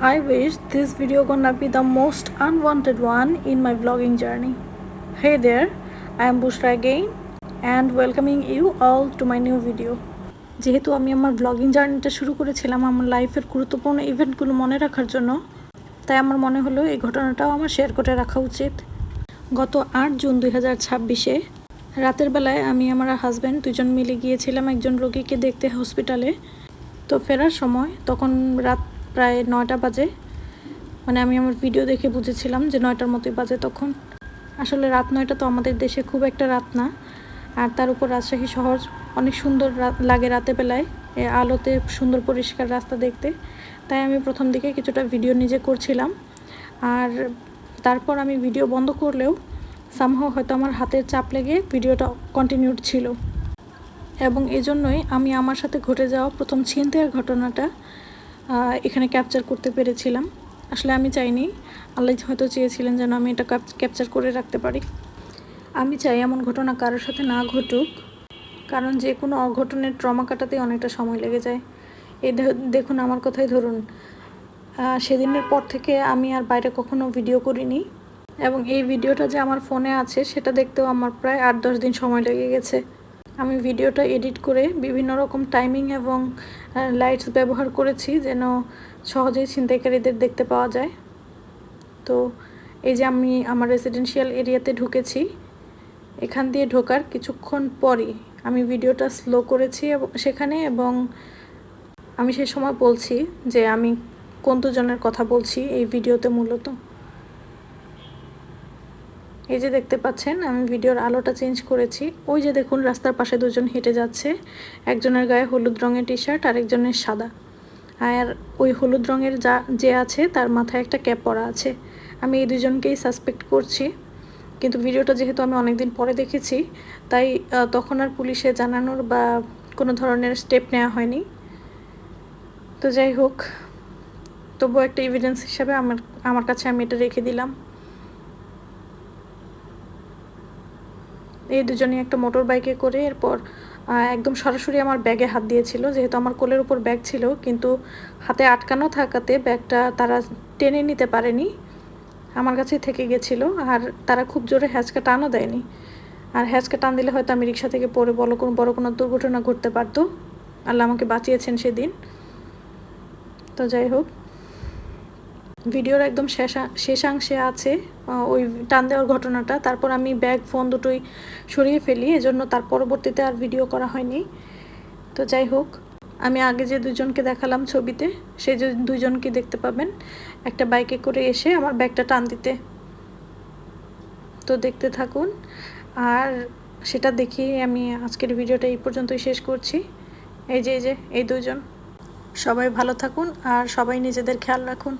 I wish this video gonna be the most unwanted one in my vlogging journey. Hey there, I am Bushra again and welcoming you all to my new video. যেহেতু আমি আমার blogging জার্নিটা শুরু করেছিলাম আমার লাইফের গুরুত্বপূর্ণ ইভেন্টগুলো মনে রাখার জন্য, তাই আমার মনে হলো এই ঘটনাটাও আমার শেয়ার করে রাখা উচিত। গত 8 জুন 2026-এ রাতের বেলায় আমি আমার হাজব্যান্ড দুজন মিলে গিয়েছিলাম একজন রোগীকে দেখতে হসপিটালে। তো ফেরার সময় তখন রাত প্রায় 9টা বাজে, মানে আমি আমার ভিডিও দেখে বুঝেছিলাম যে 9টার মতোই বাজে তখন। আসলে রাত 9টা তো আমাদের দেশে খুব একটা রাত না, আর তার উপর রাজশাহী শহর অনেক সুন্দর লাগে রাতের বেলায় আলোতে সুন্দর পরিষ্কার রাস্তা দেখতে। তাই আমি প্রথম দিকে কিছুটা ভিডিও নিজে করছিলাম, আর তারপর আমি ভিডিও বন্ধ করলেও সামহাও হয়তো আমার হাতের চাপ লেগে ভিডিওটা কন্টিনিউড ছিল, এবং এজন্যই আমি আমার সাথে ঘটে যাওয়া প্রথম ছিনতাইয়ের ঘটনাটা এখানে ক্যাপচার করতে পেরেছিলাম। আসলে আমি চাইনি, আল্লাহ হয়তো চেয়েছিলেন যেন আমি এটা ক্যাপচার করে রাখতে পারি। আমি চাই এমন ঘটনা কারোর সাথে না ঘটুক, কারণ যে কোনো অঘটনের ট্রমা কাটাতে অনেকটা সময় লেগে যায়। এই দেখুন আমার কথাই ধরুন, সেদিনের পর থেকে আমি আর বাইরে কখনো ভিডিও করিনি, এবং এই ভিডিওটা যে আমার ফোনে আছে সেটা দেখতেও আমার প্রায় 8-10 দিন সময় লেগে গেছে। আমি ভিডিওটা এডিট করে বিভিন্ন রকম টাইমিং এবং লাইটস ব্যবহার করেছি যেন সহজেই ছিনতাইকারীদের দেখতে পাওয়া যায়। তো এই যে আমি আমার রেসিডেন্সিয়াল এরিয়াতে ঢুকেছি, এখান দিয়ে ঢোকার কিছুক্ষণ পরই আমি ভিডিওটা স্লো করেছি সেখানে, এবং আমি সেই সময় বলছি যে আমি কোন দুজনের কথা বলছি এই ভিডিওতে। মূলত এই যে দেখতে পাচ্ছেন আমি ভিডিওর আলোটা চেঞ্জ করেছি। ওই যে দেখুন রাস্তার পাশে দুজন হেঁটে যাচ্ছে, একজনের গায়ে হলুদ রঙের টি শার্ট আর একজনের সাদা, আর ওই হলুদ রঙের যে আছে তার মাথায় একটা ক্যাপ পরা আছে। আমি এই দুজনকেই সাসপেক্ট করছি, কিন্তু ভিডিওটা যেহেতু আমি অনেক দিন পরে দেখেছি তাই তখন আর পুলিশে জানানোর বা কোনো ধরনের স্টেপ নেওয়া হয়নি। তো যাই হোক, তবুও একটা এভিডেন্স হিসাবে আমার কাছে আমি এটা রেখে দিলাম। এই দুজনই একটা মোটর বাইকে করে এরপর একদম সরাসরি আমার ব্যাগে হাত দিয়েছিল, যেহেতু আমার কোলের উপর ব্যাগ ছিল, কিন্তু হাতে আটকানো থাকাতে ব্যাগটা তারা টেনে নিতে পারেনি, আমার কাছেই থেকে গেছিলো। আর তারা খুব জোরে হ্যাঁচকা টানও দেয়নি, আর হ্যাঁচকা টান দিলে হয়তো আমি রিক্সা থেকে পড়ে বড় কোনো দুর্ঘটনা ঘটতে পারতো। আল্লাহ আমাকে বাঁচিয়েছেন সেদিন। তো যাই হোক, ভিডিওর একদম শেষাংশে আছে ওই টান দেওয়ার ঘটনাটা। তারপর আমি ব্যাগ ফোন দুটোই সরিয়ে ফেলি, এজন্য তার পরবর্তীতে আর ভিডিও করা হয়নি। তো যাই হোক, আমি আগে যে দুজনকে দেখালাম ছবিতে, সেই যে দুজনকে দেখতে পাবেন একটা বাইকে করে এসে আমার ব্যাগটা টান দিতে। তো দেখতে থাকুন, আর সেটা দেখিয়ে আমি আজকের ভিডিওটা এই পর্যন্তই শেষ করছি। এই যে এই দুজন, সবাই ভালো থাকুন আর সবাই নিজেদের খেয়াল রাখুন।